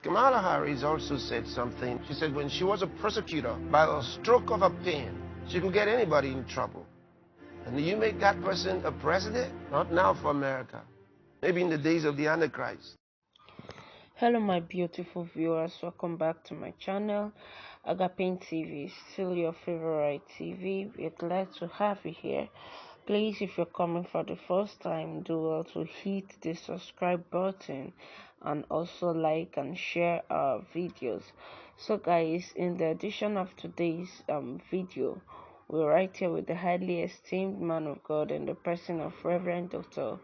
Kamala Harris also said something. She said when she was a prosecutor, by a stroke of a pen, she could get anybody in trouble. And you make that person a president? Not now for America. Maybe in the days of the Antichrist. Hello my beautiful viewers, welcome back to my channel. Agape TV, still your favorite TV. We're glad to have you here. Please, if you're coming for the first time, do well to hit the subscribe button and also like and share our videos. So guys, in the edition of today's video, we're right here with the highly esteemed man of God and the person of Reverend Dr.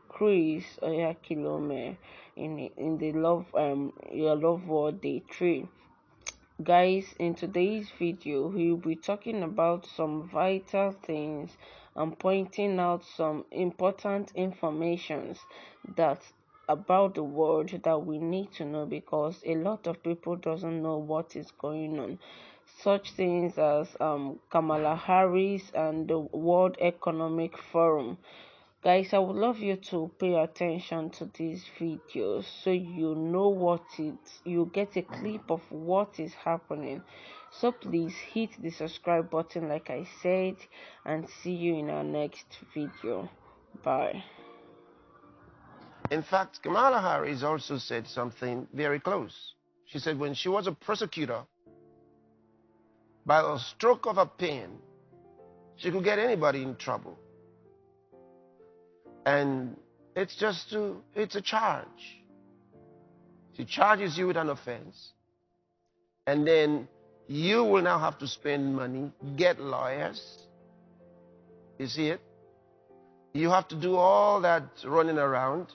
Chris Oyakilome in the your love word day 3. Guys, in today's video we'll be talking about some vital things and pointing out some important informations that about the world that we need to know, because a lot of people doesn't know what is going on. Such things as Kamala Harris and the World Economic Forum. Guys, I would love you to pay attention to these videos so you know you get a clip of what is happening. So please hit the subscribe button like I said, and see you in our next video. Bye. In fact, Kamala Harris also said something very close. She said when she was a prosecutor, by a stroke of a pen, she could get anybody in trouble. And it's a charge. She charges you with an offense. And then you will now have to spend money, get lawyers. You see it? You have to do all that running around.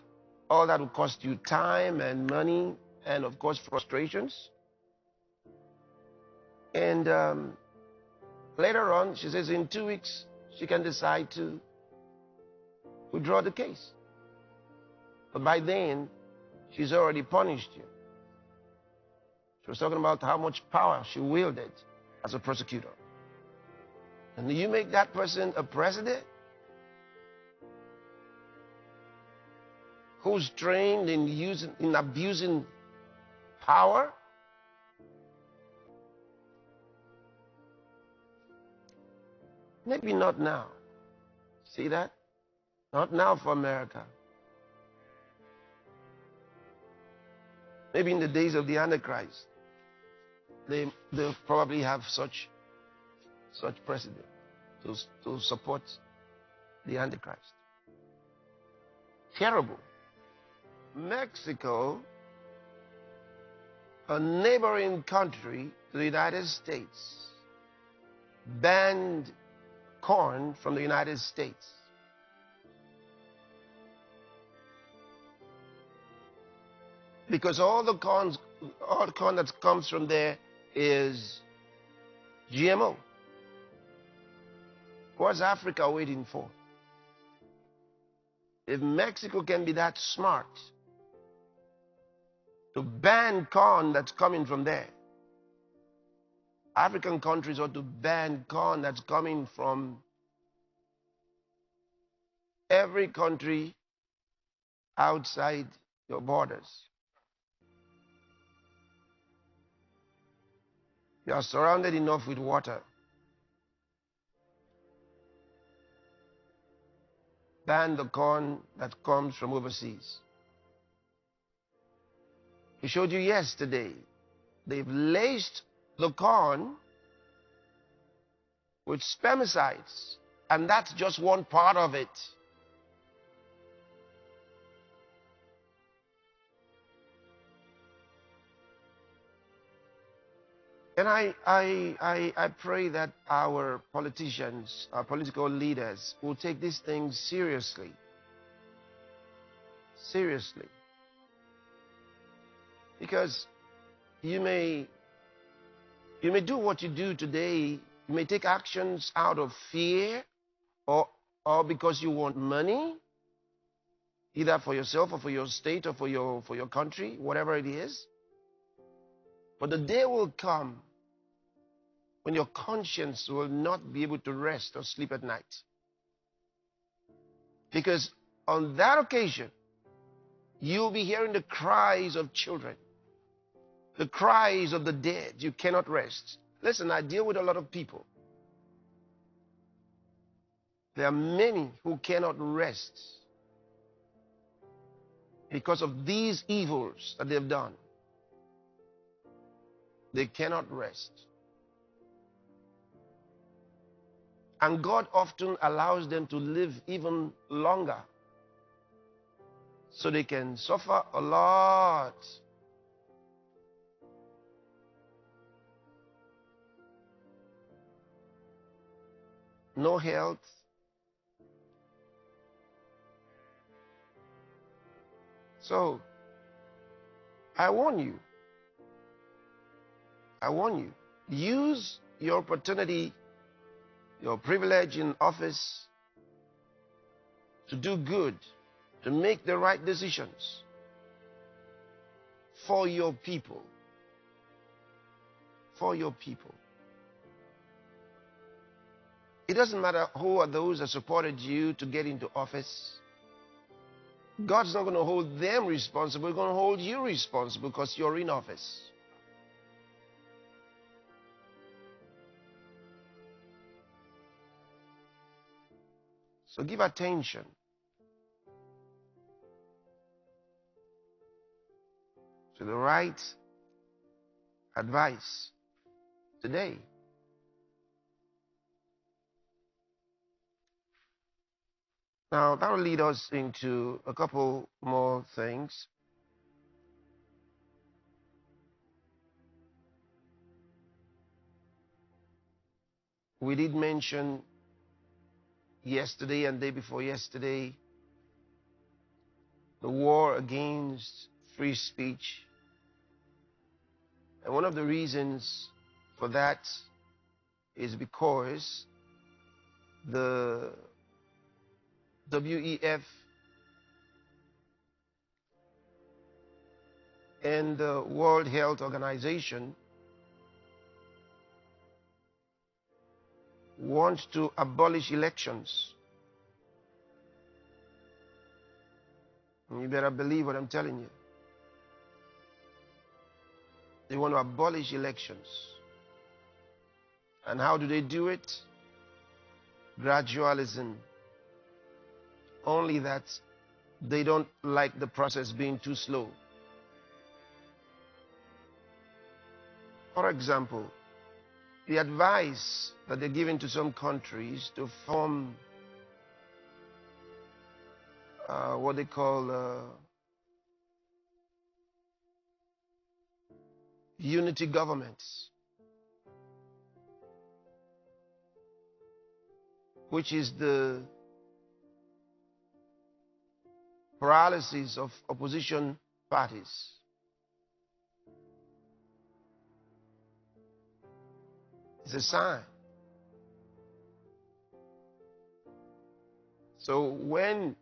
All that will cost you time and money and, of course, frustrations. And later on, she says in 2 weeks, she can decide to withdraw the case. But by then, she's already punished you. She was talking about how much power she wielded as a prosecutor. And you make that person a president who's trained in abusing power? Maybe not now. See that? Not now for America. Maybe in the days of the Antichrist, they'll probably have such precedent to support the Antichrist. Terrible. Mexico, a neighboring country to the United States, banned corn from the United States. Because all the corn that comes from there is GMO. What's Africa waiting for? If Mexico can be that smart to ban corn that's coming from there, African countries ought to ban corn that's coming from every country outside your borders. You are surrounded enough with water. Ban the corn that comes from overseas. We showed you yesterday, they've laced the corn with spermicides, and that's just one part of it. And I pray that our politicians, our political leaders will take these things seriously. Seriously. Because you may do what you do today, you may take actions out of fear or because you want money, either for yourself or for your state or for your country, whatever it is. But the day will come when your conscience will not be able to rest or sleep at night. Because on that occasion, you'll be hearing the cries of children. The cries of the dead, you cannot rest. Listen, I deal with a lot of people. There are many who cannot rest because of these evils that they've done. They cannot rest. And God often allows them to live even longer so they can suffer a lot. No health. So, I warn you. Use your opportunity, your privilege in office to do good, to make the right decisions for your people. For your people. It doesn't matter who are those that supported you to get into office. God's not going to hold them responsible. He's going to hold you responsible because you're in office. So give attention to the right advice today. Now, that will lead us into a couple more things. We did mention yesterday and day before yesterday the war against free speech. And one of the reasons for that is because the WEF and the World Health Organization want to abolish elections. And you better believe what I'm telling you. They want to abolish elections. And how do they do it? Gradualism. Only that they don't like the process being too slow. For example, the advice that they're giving to some countries to form what they call unity governments, which is the paralysis of opposition parties. It's a sign. So when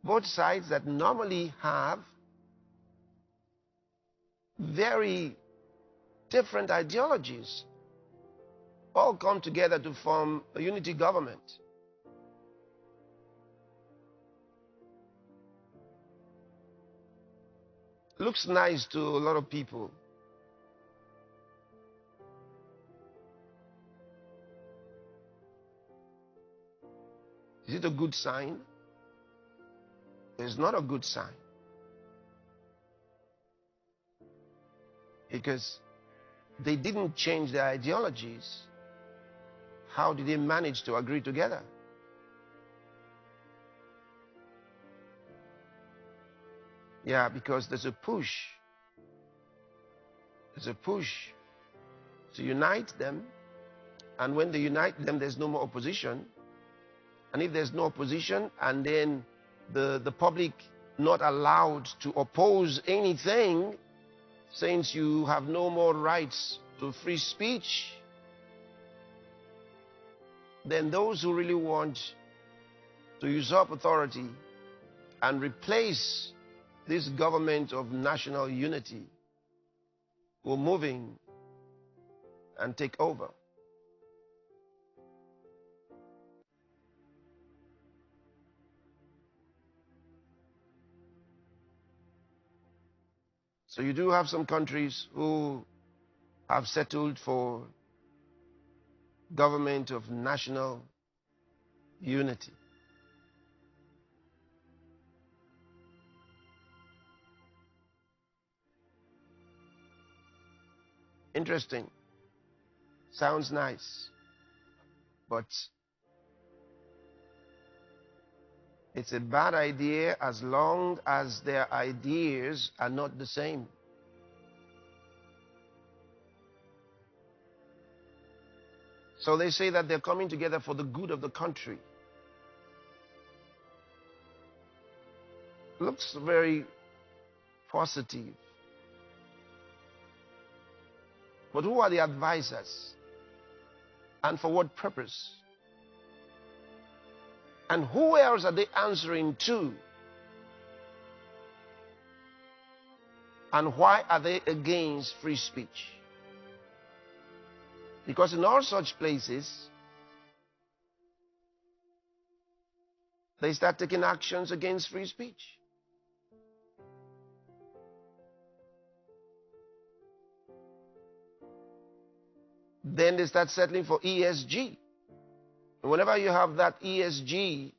both sides that normally have very different ideologies all come together to form a unity government, looks nice to a lot of people. Is it a good sign? It's not a good sign. Because they didn't change their ideologies. How did they manage to agree together? Yeah, because there's a push. There's a push to unite them. And when they unite them, there's no more opposition. And if there's no opposition, and then the public not allowed to oppose anything, since you have no more rights to free speech, then those who really want to usurp authority and replace this government of national unity will move in and take over. So you do have some countries who have settled for government of national unity. Interesting. Sounds nice. But it's a bad idea as long as their ideas are not the same. So they say that they're coming together for the good of the country. Looks very positive. But who are the advisors? And for what purpose? And who else are they answering to? And why are they against free speech? Because in all such places, they start taking actions against free speech. Then they start settling for ESG. And whenever you have that ESG,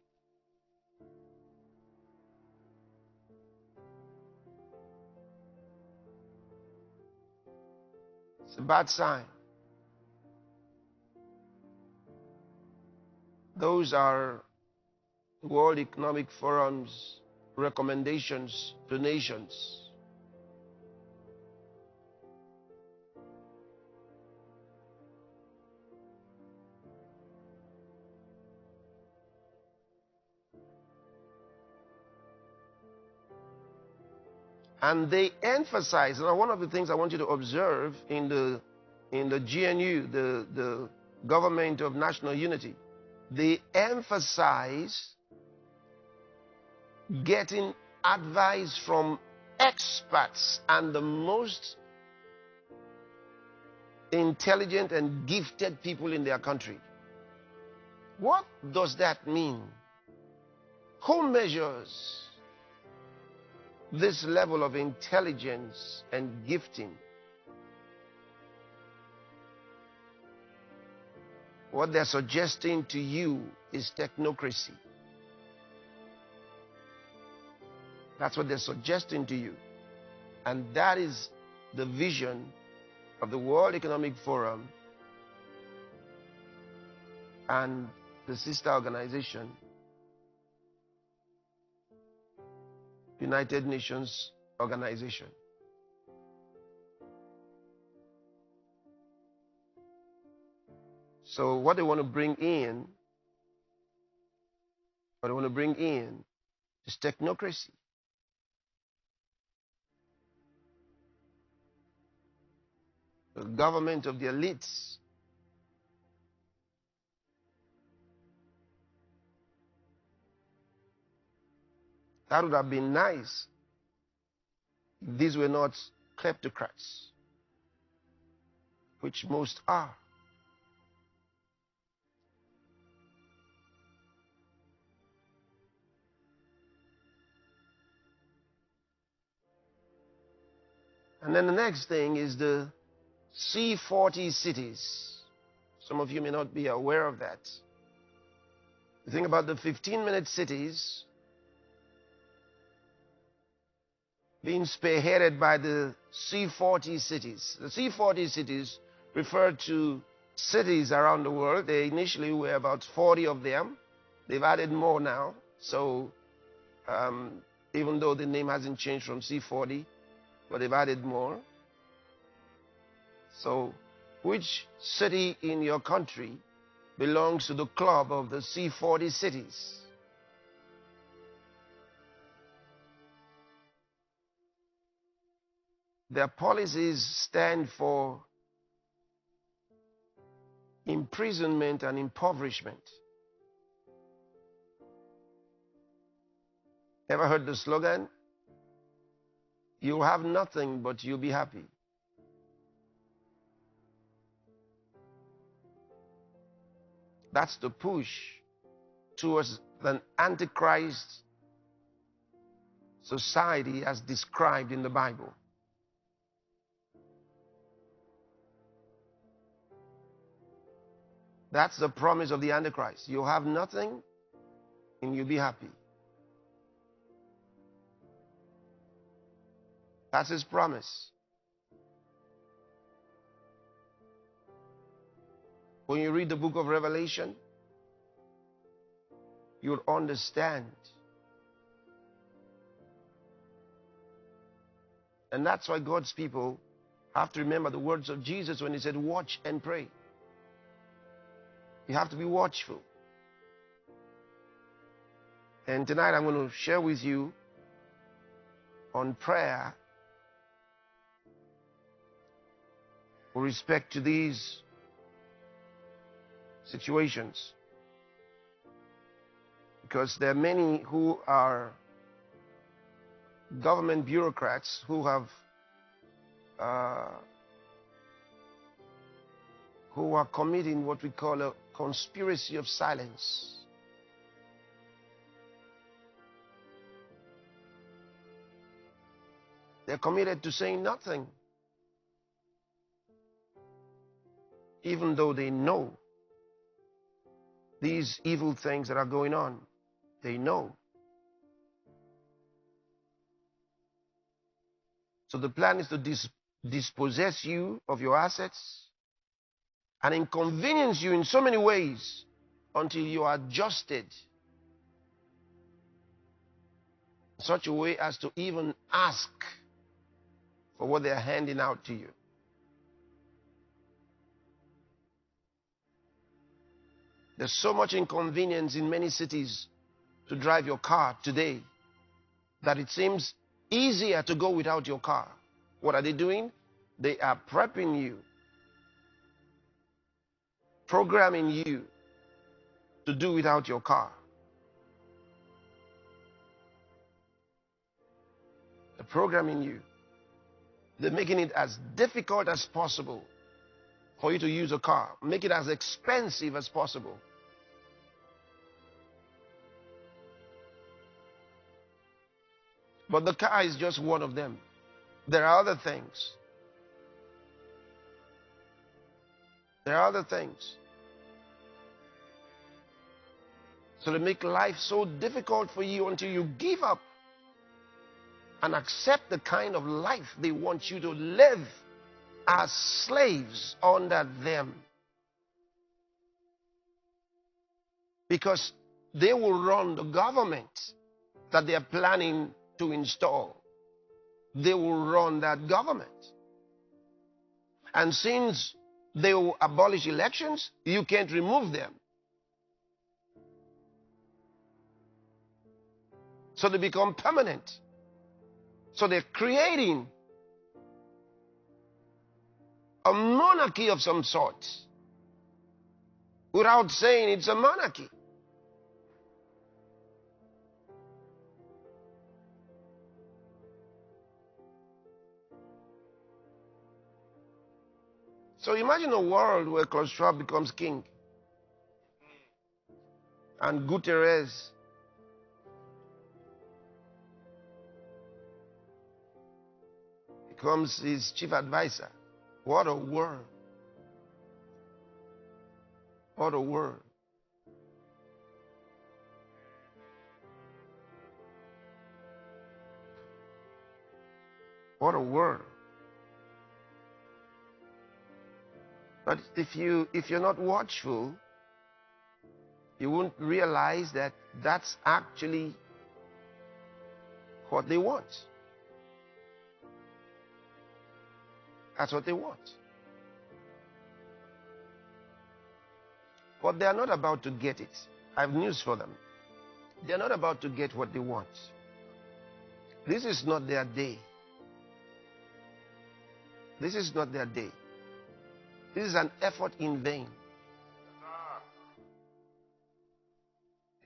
it's a bad sign. Those are World Economic Forum's recommendations to nations. And they emphasize, and one of the things I want you to observe in the GNU, the Government of National Unity, they emphasize getting advice from experts and the most intelligent and gifted people in their country. What does that mean? Who measures this level of intelligence and gifting? What they're suggesting to you is technocracy. That's what they're suggesting to you. And that is the vision of the World Economic Forum and the sister organization, United Nations Organization. So what they want to bring in, is technocracy. The government of the elites. That would have been nice if these were not kleptocrats, which most are. And then the next thing is the C40 cities. Some of you may not be aware of that. You think about the 15-minute cities being spearheaded by the C40 cities. The C40 cities refer to cities around the world. They initially were about 40 of them. They've added more now. So even though the name hasn't changed from C40, but they've added more. So which city in your country belongs to the club of the C40 cities? Their policies stand for imprisonment and impoverishment. Ever heard the slogan? You'll have nothing, but you'll be happy. That's the push towards an antichrist society as described in the Bible. That's the promise of the Antichrist. You'll have nothing and you'll be happy. That's his promise. When you read the book of Revelation, you'll understand. And that's why God's people have to remember the words of Jesus when he said, watch and pray. You have to be watchful. And tonight I'm going to share with you on prayer with respect to these situations. Because there are many who are government bureaucrats who have who are committing what we call a conspiracy of silence. They're committed to saying nothing, even though they know these evil things that are going on. They know. So the plan is to dispossess you of your assets and inconvenience you in so many ways until you are adjusted in such a way as to even ask for what they are handing out to you. There's so much inconvenience in many cities to drive your car today that it seems easier to go without your car. What are they doing? They are prepping you, programming you to do without your car. They're programming you. They're making it as difficult as possible for you to use a car. Make it as expensive as possible. But the car is just one of them. There are other things. There are other things. So they make life so difficult for you until you give up and accept the kind of life they want you to live as slaves under them. Because they will run the government that they are planning to install. They will run that government. And since they will abolish elections, you can't remove them. So they become permanent. So they're creating a monarchy of some sort without saying it's a monarchy. So imagine a world where Klaus Swab becomes king and Guterres becomes his chief advisor. What a world. What a world. What a world. But if you're not watchful, you won't realize that that's actually what they want. That's what they want. But they are not about to get it. I have news for them. They are not about to get what they want. This is not their day. This is not their day. This is an effort in vain.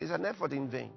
It's an effort in vain.